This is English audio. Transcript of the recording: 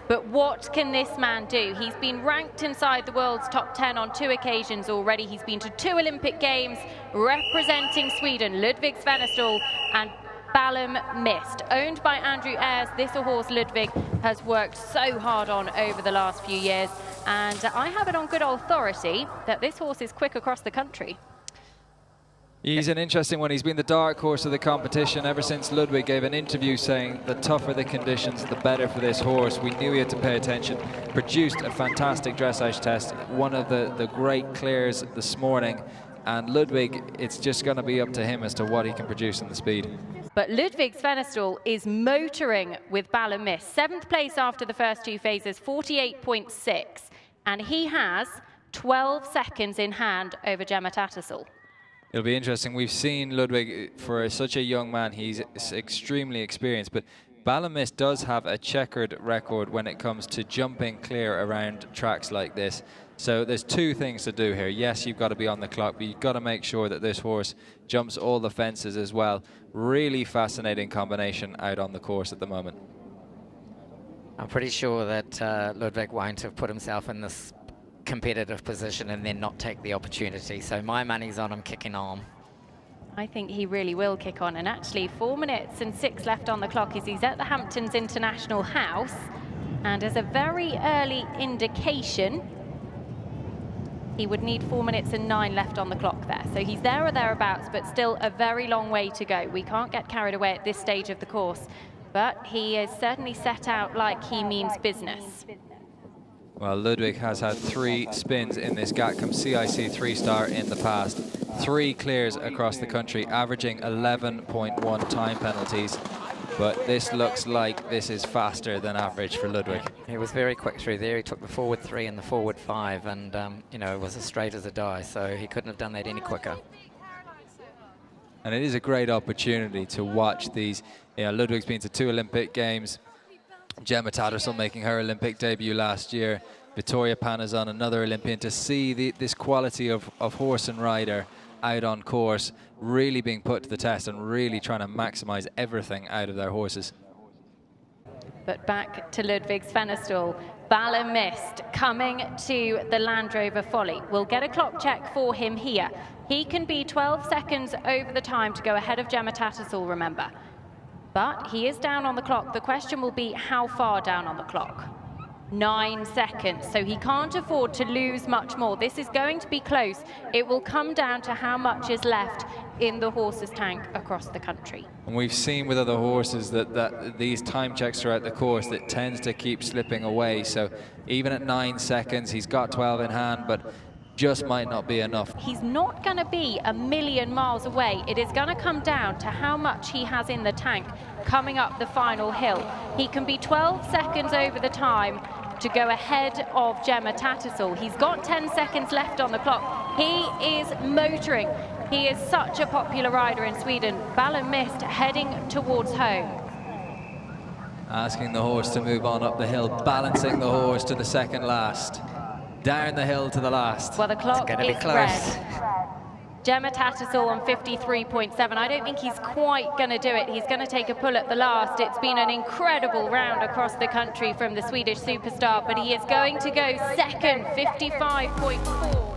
But what can this man do? He's been ranked inside the world's top 10 on 2 occasions already. He's been to 2 Olympic Games representing Sweden, Ludwig Svenestål and Ballum Mist. Owned by Andrew Ayres, this a horse Ludwig has worked so hard on over the last few years. And I have it on good authority that this horse is quick across the country. He's an interesting one. He's been the dark horse of the competition ever since Ludwig gave an interview saying the tougher the conditions, the better for this horse. We knew he had to pay attention. Produced a fantastic dressage test, one of the great clears this morning. And Ludwig, it's just going to be up to him as to what he can produce in the speed. But Ludwig Svenestål is motoring with Ballum Mist. 7th place after the first 2 phases, 48.6. And he has 12 seconds in hand over Gemma Tattersall. It'll be interesting. We've seen Ludwig, for such a young man, he's extremely experienced, but Ballum Mist does have a checkered record when it comes to jumping clear around tracks like this. So there's 2 things to do here. Yes, you've got to be on the clock, but you've got to make sure that this horse jumps all the fences as well. Really fascinating combination out on the course at the moment. I'm pretty sure that Ludwig won't have put himself in this competitive position and then not take the opportunity. So my money's on him kicking on. I think he really will kick on. And actually 4 minutes and 6 left on the clock as he's at the Hamptons International House. And as a very early indication, he would need 4 minutes and 9 left on the clock there. So he's there or thereabouts, but still a very long way to go. We can't get carried away at this stage of the course, but he is certainly set out like he means business. Well, Ludwig has had 3 spins in this Gatcombe CIC 3-star in the past. 3 clears across the country, averaging 11.1 time penalties. But this looks like this is faster than average for Ludwig. He was very quick through there. He took the forward 3 and the forward 5, and you know, it was as straight as a die, so he couldn't have done that any quicker. And it is a great opportunity to watch these. You know, Ludwig's been to 2 Olympic Games. Gemma Tattersall making her Olympic debut last year. Vittoria Panazon, another Olympian. To see this quality of horse and rider out on course really being put to the test and really trying to maximize everything out of their horses. But back to Ludwig Svenestål. Ballum Mist coming to the Land Rover Folly. We'll get a clock check for him here. He can be 12 seconds over the time to go ahead of Gemma Tattersall, remember. But he is down on the clock. The question will be how far down on the clock? 9 seconds, so he can't afford to lose much more. This is going to be close. It will come down to how much is left in the horse's tank across the country. And we've seen with other horses that these time checks throughout the course, that tends to keep slipping away. So even at 9 seconds, he's got 12 in hand, but just might not be enough. He's not going to be a million miles away. It is going to come down to how much he has in the tank coming up the final hill. He can be 12 seconds over the time to go ahead of Gemma Tattersall. He's got 10 seconds left on the clock. He is motoring. He is such a popular rider in Sweden. Ballum Mist heading towards home. Asking the horse to move on up the hill, balancing the horse to the second last. Down the hill to the last. Well, the clock is red. Gemma Tattersall on 53.7. I don't think he's quite going to do it. He's going to take a pull at the last. It's been an incredible round across the country from the Swedish superstar, but he is going to go second, 55.4.